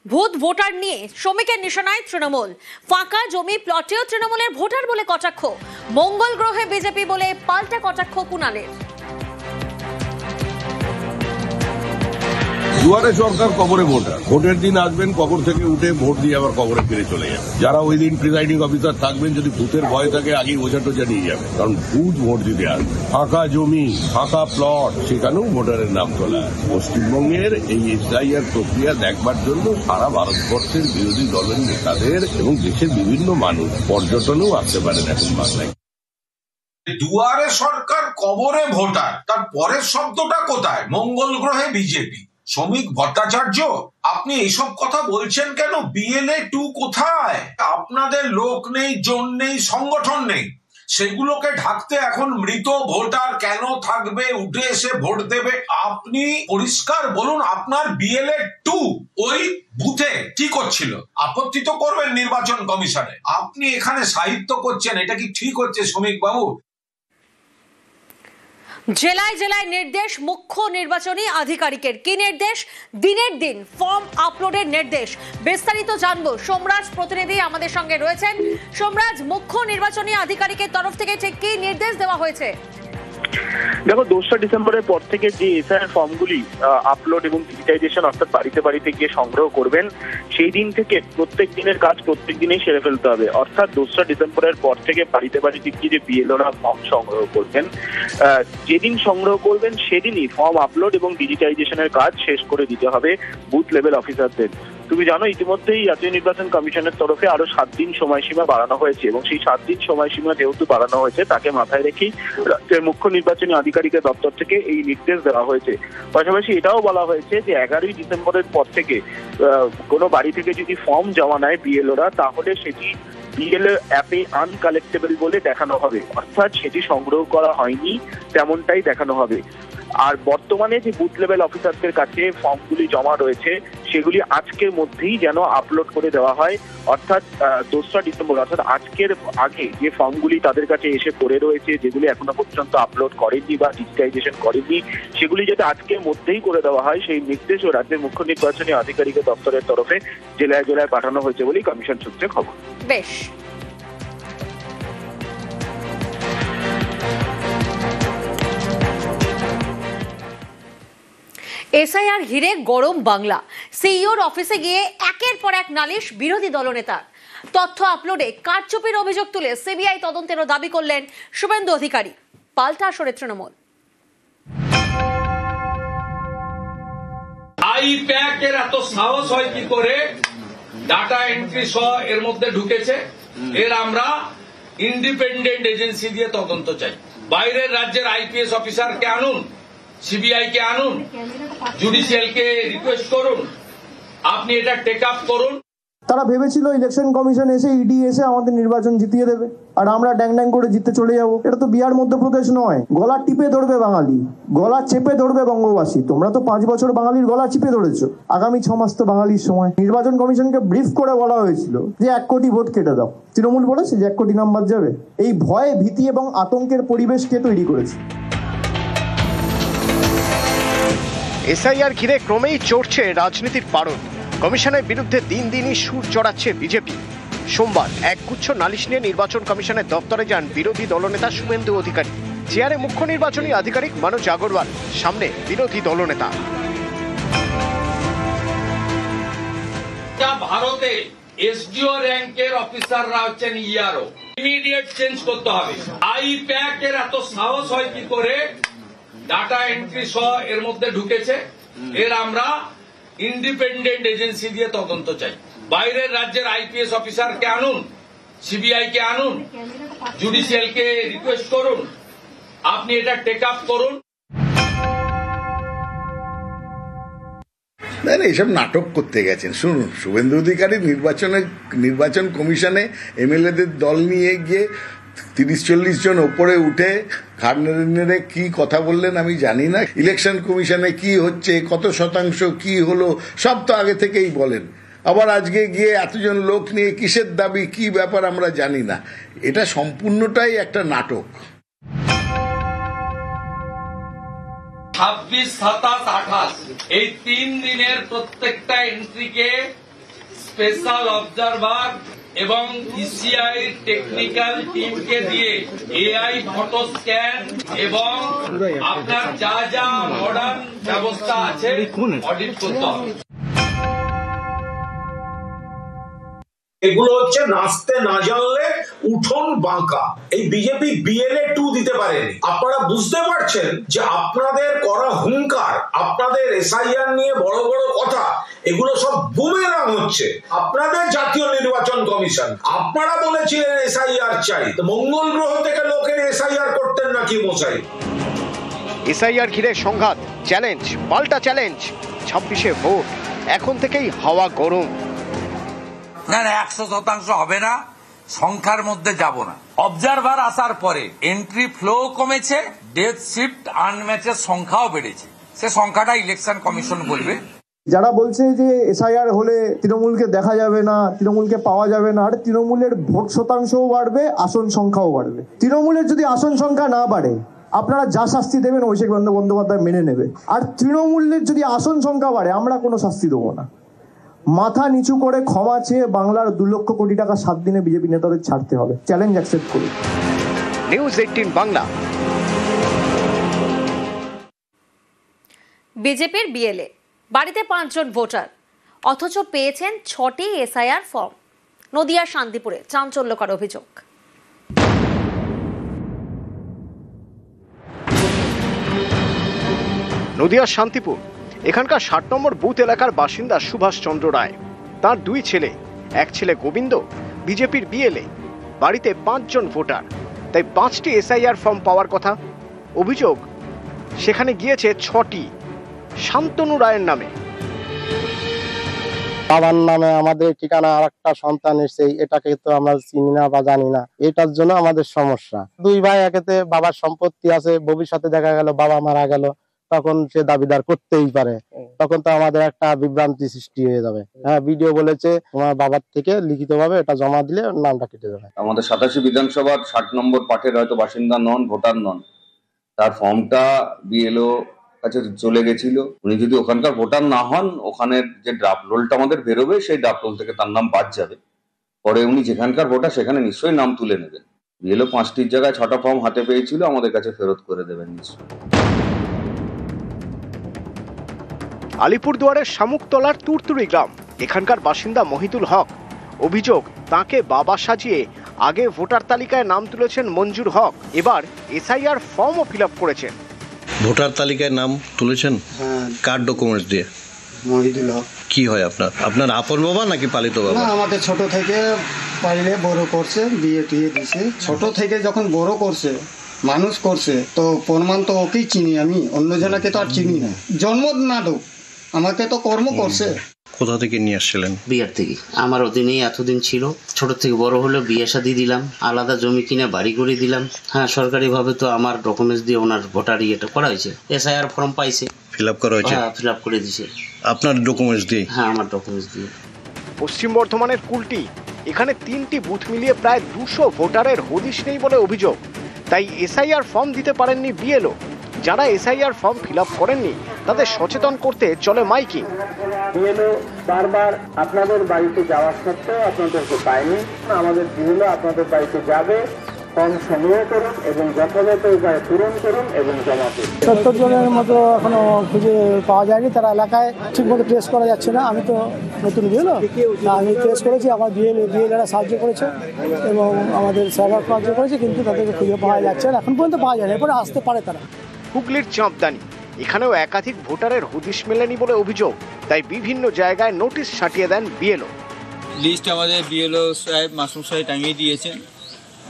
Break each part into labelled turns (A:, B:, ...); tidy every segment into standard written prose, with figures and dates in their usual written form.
A: ভূত ভোটার নিয়ে শ্রমিকের নিশানায় তৃণমূল। ফাঁকা জমি প্লটেও তৃণমূলের ভোটার বলে কটাক্ষ। মঙ্গল গ্রহে বিজেপি বলে পাল্টা কটাক্ষ কুণালের।
B: দুয়ারে সরকার কবরে ভোটার। ভোটের দিন আসবেন, কবর থেকে উঠে ভোট দিয়ে আবার কবরে ফিরে চলে যাবে। যারা ওই দিন প্রিসাইডিং অফিসার থাকবেন, যদি ভূতের ভয় থাকে আগেই ওঝা টোঝা নিয়ে যাবে, কারণ ভূত ভোট দিতে আসবে। ফাঁকা জমি, ফাঁকা প্লট, সেখানেও ভোটারের নাম তোলা। পশ্চিমবঙ্গের এই এসআইআর প্রক্রিয়া দেখবার জন্য সারা ভারতবর্ষের বিরোধী দলের নেতাদের এবং দেশের বিভিন্ন মানুষ পর্যটনেও আসতে পারেন এখন বাংলায়।
C: দুয়ারে সরকার কবরে ভোটার, তার পরের শব্দটা কোথায়? মঙ্গল গ্রহে বিজেপি। শ্রমিক ভট্টাচার্য, আপনি এইসব কথা বলছেন কেন? BLA 2 কোথায়? আপনাদের লোক নেই, জন নেই, সংগঠন নেই, সেগুলোকে ঢাকতে এখন মৃত ভোটার কেন থাকবে? উঠে এসে ভোট দেবে। আপনি পরিষ্কার বলুন, আপনার BLA 2 ওই বুথে কি করছিল? আপত্তি তো করবেন নির্বাচন কমিশনে। আপনি এখানে সাহিত্য করছেন, এটা কি ঠিক হচ্ছে শ্রমিক বাবু?
A: জেলায় জেলায় নির্দেশ মুখ্য নির্বাচনী আধিকারিকের। কি নির্দেশ? দিনের দিন ফর্ম আপলোডের নির্দেশ। বিস্তারিত জানবো, সোমরাজ প্রতিনিধি আমাদের সঙ্গে রয়েছেন। সোমরাজ, মুখ্য নির্বাচনী আধিকারিকের তরফ থেকে ঠিক কি নির্দেশ দেওয়া হয়েছে?
D: দেখো, 2রা ডিসেম্বরের পর থেকে যে এসআইআর ফর্মগুলি আপলোড এবং ডিজিটাইজেশন অর্থাৎ বাড়িতে বাড়িতে গিয়ে সংগ্রহ করবেন, সেই দিন থেকে প্রত্যেক দিনের কাজ প্রত্যেক দিনেই সেরে ফেলতে হবে। অর্থাৎ 2রা ডিসেম্বরের পর থেকে বাড়িতে বাড়িতে গিয়ে যে BLOরা ফর্ম সংগ্রহ করবেন, যেদিন সংগ্রহ করবেন সেদিনই ফর্ম আপলোড এবং ডিজিটাইজেশনের কাজ শেষ করে দিতে হবে বুথ লেভেল অফিসারদের। তুমি জানো, ইতিমধ্যেই জাতীয় নির্বাচন কমিশনের তরফে আরো 7 দিন সময়সীমা বাড়ানো হয়েছে এবং সেই 7 দিন সময়সীমা যেহেতু বাড়ানো হয়েছে, তাকে মাথায় রেখেই রাজ্যের মুখ্য নির্বাচনী আধিকারিকের দপ্তর থেকে এই নির্দেশ দেওয়া হয়েছে। পাশাপাশি এটাও বলা হয়েছে যে 11ই ডিসেম্বরের পর থেকে কোনো বাড়ি থেকে যদি ফর্ম জমা নেয় BLOরা, তাহলে সেটি BLO অ্যাপে আনকালেক্টেবল বলে দেখানো হবে, অর্থাৎ সেটি সংগ্রহ করা হয়নি তেমনটাই দেখানো হবে। আর বর্তমানে যে বুথ লেভেল অফিসারদের কাছে ফর্মগুলি জমা রয়েছে, সেগুলি আজকের মধ্যেই যেন আপলোড করে দেওয়া হয়। অর্থাৎ 2রা ডিসেম্বর, অর্থাৎ আজকের আগে যে ফর্মগুলি তাদের কাছে এসে পড়ে রয়েছে, যেগুলি এখনো পর্যন্ত আপলোড করেননি বা ডিজিটাইজেশন করেননি, সেগুলি যাতে আজকের মধ্যেই করে দেওয়া হয়, সেই নির্দেশও রাজ্যের মুখ্য নির্বাচনী আধিকারিকের দপ্তরের তরফে জেলায় জেলায় পাঠানো হয়েছে বলেই কমিশন সূত্রে খবর।
A: বেশ। এসআইআর ঘিরে গরম বাংলা। সিইওর অফিসে গিয়ে একের পর এক নালিশ বিরোধী দলনেতার। তথ্য আপলোডে কারচুপির অভিযোগ তুলে সিবিআই তদন্তেরও দাবি করলেন শুভেন্দু অধিকারী। পাল্টা আসরে তৃণমূল।
E: আইপ্যাক এর এত সাহস হয় কি করে? ডাটা এন্ট্রি সহ এর মধ্যে ঢুকেছে। এর আমরা ইন্ডিপেন্ডেন্ট এজেন্সি দিয়ে তদন্ত চাই। বাইরের রাজ্যের IPS অফিসারকে আনুন, CBI কে আনুন, জুডিশিয়ালকে রিকোয়েস্ট করুন, আপনি এটা টেক আপ করুন।
F: তারা ভেবেছিল ইলেকশন কমিশন এসে ইডি এসে আমাদের নির্বাচন জিতিয়ে দেবে আর আমরা ড্যাং ড্যাং করে জিততে চলে যাব। এটা তো বিহার মধ্যপ্রদেশ নয়। গলা টিপে ধরবে বাঙালি, গলা চেপে ধরবে বঙ্গবাসী। তোমরা তো 5 বছর বাঙালির গলা চিপে ধরেছো। আগামী 6 মাস তো বাঙালির সময়। নির্বাচন কমিশনকে ব্রিফ করে বলা হয়েছিল যে 1 কোটি ভোট কেটে দাও। তৃণমূল বলেছে যে 1 কোটি নাম্বার যাবে। এই ভয়, ভীতি এবং আতঙ্কের পরিবেশকে তৈরি করেছে।
G: এসআইআর ঘিরে ক্রমেই চড়ছে রাজনীতির পারদ। কমিশনের বিরুদ্ধে দিন দিনই সুর চড়াচ্ছে বিজেপি। সোমবার একগুচ্ছ নালিশ নিয়ে নির্বাচন কমিশনের দপ্তরে যান বিরোধী দলনেতা শুভেন্দু অধিকারী। চেয়ারে মুখ্য নির্বাচনী আধিকারিক মনোজ আগরওয়াল, সামনে বিরোধী দলনেতা।
E: ভারতে SDO র্যাঙ্কের অফিসাররা হচ্ছেন ERO। ইমিডিয়েট চেঞ্জ করতে হবে। আইপ্যাক এর এত সাহস হয় কি করে? ডাটা এন্ট্রি সহ এর মধ্যে ঢুকেছে। এর আমরা ইন্ডিপেন্ডেন্ট এজেন্সি দিয়ে তদন্ত চাই। বাইরের রাজ্যের IPS অফিসারকে আনুন, CBI কে আনুন, জুডিশিয়ালকে রিকোয়েস্ট করুন, আপনি এটা টেক আপ করুন।
H: না, এইসব নাটক করতে গেছেন। শুনুন, শুভেন্দু অধিকারী নির্বাচন কমিশনে MLAদের দল নিয়ে গিয়ে 30-40 জন ওপরে উঠে ঘাড় নেড়ে নেড়ে কি কথা বললেন আমি জানি না। ইলেকশন কমিশনে কি হচ্ছে, কত শতাংশ কি হলো, সব তো আগে থেকেই বলেন। আবার আজকে গিয়ে এতজন লোক নিয়ে কিসের দাবি, কি ব্যাপার আমরা জানি না। এটা সম্পূর্ণটাই একটা নাটক।
E: 26, 27, 28 এই 3 দিনের প্রত্যেকটা এন্ট্রিকে স্পেশাল অবজারভার এবং ইসিআই টেকনিক্যাল টিমকে দিয়ে এআই ফটো স্ক্যান এবং আপনার যা যা মডার্ন ব্যবস্থা আছে অডিট করতে হবে।
C: এগুলো হচ্ছে নাচতে না জানলে উঠোন বাঁকা। এই বিজেপি বিএলএ 2 দিতে পারেনি। আপনারা বুঝতে পারছেন যে আপনাদের করা হুঙ্কার, আপনাদের এসআইআর নিয়ে বড় বড় কথা, এগুলো সব বুমেরাং হচ্ছে। আপনাদের জাতীয় নির্বাচন কমিশন, আপনারা বলেছিলেন এসআইআর চাই, তো মঙ্গল গ্রহ থেকে লোকের এসআইআর করতেন নাকি মশাই?
G: এসআইআর ঘিরে সংঘাত, চ্যালেঞ্জ, পাল্টা চ্যালেঞ্জ। 26শে ভোট, এখন থেকেই হাওয়া গরম।
I: না 100% হবে না, সংখ্যার মধ্যে যাব না। অবজারভার আসার পরে এন্ট্রি ফ্লো কমেছে, ডেথ শিফট আনম্যাচের সংখ্যাও বেড়েছে। সে সংখ্যাটা ইলেকশন কমিশন বলবে।
F: যারা বলছে যে এসআইআর হলে তৃণমূলকে দেখা যাবে না, তৃণমূলকে পাওয়া যাবে না, আর তৃণমূলের ভোট শতাংশও বাড়বে, আসন সংখ্যাও বাড়বে। তৃণমূলের যদি আসন সংখ্যা না বাড়ে, আপনারা যা শাস্তি দেবেন অভিষেক বন্দ্যোপাধ্যায় মেনে নেবে। আর তৃণমূলের যদি আসন সংখ্যা বাড়ে, আমরা কোনো শাস্তি দেবো না। মাথা নিচু করে ক্ষমা চেয়ে বাংলার 2 লক্ষ কোটি টাকা 7 দিনে বিজেপি নেতাদের ছাড়তে হবে। চ্যালেঞ্জ অ্যাকসেপ্ট করুন।
G: নিউজ 18 বাংলা।
A: বিজেপির বিএলএ বাড়িতে 5 জন ভোটার, অথচ পেয়েছেন 6টি এসআইআর ফর্ম। নদিয়ার শান্তিপুরে চাঞ্চল্যকর অভিযোগ।
G: নদিয়ার শান্তিপুর, এখানকার 60 নম্বর বুথ এলাকার বাসিন্দা সুভাষ চন্দ্র রায়। তার 2 ছেলে, এক ছেলে গোবিন্দ বিজেপির বিএলএ। বাড়িতে 5 জন ভোটার, তাই 5টি এসআইআর ফর্ম পাওয়ার কথা। অভিযোগ সেখানে গিয়েছে 6টি শান্তনু রায়ের নামে।
J: বাবার নামে আমাদের ঠিকানা আর একটা সন্তান এসে, এটাকে তো আমরা চিনি না বা জানি না, এটার জন্য আমাদের সমস্যা। 2 ভাই একেতে বাবার সম্পত্তি আছে, ভবিষ্যতে দেখা গেল বাবা মারা গেল, তখন সে দাবিদার করতেই পারে, তখন তো আমাদের একটা বিভ্রান্তি সৃষ্টি হয়ে যাবে। হ্যাঁ, ভিডিও বলেছে তোমার বাবার থেকে লিখিতভাবে এটা জমা দিলে নামটা কেটে যাবে।
K: আমাদের 87 বিধানসভার 60 নম্বর পার্টের হয়তো বাসিন্দা নন, ভোটার নন, তার ফর্মটা বিএলও কাছে চলে গেছিল। উনি যদি ওখানকার ভোটার না হন, ওখানের যে ড্রাফট রোলটা আমাদের বেরোবে, সেই ড্রাফট রোল থেকে তার নাম বাদ যাবে। পরে উনি যেখানকার ভোটার সেখানে নিশ্চয়ই নাম তুলে নেবেন। বিএলও 5টির জায়গায় 6টা ফর্ম হাতে পেয়েছিল, আমাদের কাছে ফেরত করে দেবেন নিশ্চয়ই।
G: আলিপুরদুয়ারের শামুকতলার তুরতুরি গ্রাম, এখানকার বাসিন্দা মহিতুল হক। অভিযোগ, তাকে বাবা সাজিয়ে আগে ভোটার তালিকায় নাম তুলেছেন মঞ্জুর হক, এবার এসআইআর ফর্মও ফিল আপ করেছেন।
L: ভোটার তালিকায় নাম তুলেছেন?
J: হ্যাঁ।
L: কার ডকুমেন্টস দিয়ে?
J: মহিদুল হক।
L: কি হয় আপনার? আপনার আপন বাবা নাকি পালিত বাবা?
J: না, আমাদের ছোট থেকে পাইলে বড় করছে, বিয়ে টিয়ে দিছে। ছোট থেকে যখন বড় করছে, মানুষ করছে, তো প্রমাণ তো ওকেই চিনি আমি, অন্য জনকে তো আর চিনি না। জন্ম না দো, আমাকে তো কর্ম করছে।
L: কোথা থেকে নিয়ে আসছিলেন?
M: বিহার থেকে। আমার অধীনেই এতদিন ছিল, ছোট থেকে বড় হলো, বিয়ে শাদী দিলাম, আলাদা জমি কিনে বাড়ি করে দিলাম। হ্যাঁ, সরকারিভাবে তো আমার ডকুমেন্টস দিয়ে ওনার ভোটার ইয়েটা করা হয়েছে, এসআইআর ফর্ম পাইছে,
L: ফিল আপ করা হয়েছে।
M: হ্যাঁ, ফিল আপ করে দিয়েছে।
L: আপনার ডকুমেন্টস দিয়ে?
M: হ্যাঁ, আমার ডকুমেন্টস দিয়ে।
G: পশ্চিম বর্ধমানের কুলটি, এখানে 3টি বুথ মিলিয়ে প্রায় 200 ভোটারের হদিশ নেই বলে অভিযোগ। তাই এসআইআর ফর্ম দিতে পারেননি বিএলও। যারা এসআইআর ফর্ম ফিল আপ করেননি, তাদের সচেতন করতে চলে মাইকিং।
N: বিএলও বারবার আপনাদের বাড়িতে যাওয়ার সত্ত্বেও আপনাদেরকে পায়নি। আমাদের বিএলও আপনাদের বাড়িতে যাবে, ফর্ম সংগ্রহ করুন এবং যথাযথ উপায়ে পূরণ করুন এবং জমা করুন।
O: 70 জনের মতো এখনো খুঁজে পাওয়া যায়নি, তারা এলাকায় ঠিকমতো ট্রেস করা যাচ্ছে না। আমি তো নতুন বিএলও, আমি ট্রেস করেছি, আমার বিএলএরা সাহায্য করেছে এবং আমাদের সার্ভার সাহায্য করেছে, কিন্তু তাদেরকে খুঁজে পাওয়া যাচ্ছে না, এখন পর্যন্ত পাওয়া যায়নি। এরপরে আসতে পারে তারা।
G: হুগলির চাঁপদানি, এখানেও একাধিক ভোটারের হদিশ মেলেনি বলে অভিযোগ, তাই বিভিন্ন জায়গায় নোটিশ ছাটিয়ে দেন বিএলও।
P: লিস্ট আমাদের বিএলও সাহেব, মাসুম সাহেব টাঙিয়ে দিয়েছেন।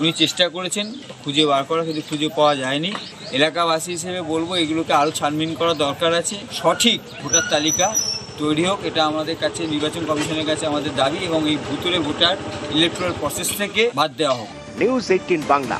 P: উনি চেষ্টা করেছেন খুঁজে বার করা, কিন্তু খুঁজে পাওয়া যায়নি। এলাকাবাসী হিসেবে বলবো এগুলোকে আরও ছানবিন করা দরকার আছে। সঠিক ভোটার তালিকা তৈরি হোক, এটা আমাদের কাছে নির্বাচন কমিশনের কাছে আমাদের দাবি, এবং এই ভুতুরে ভোটার ইলেকট্রাল প্রসেস থেকে বাদ দেওয়া হোক।
G: নিউজ 18 বাংলা।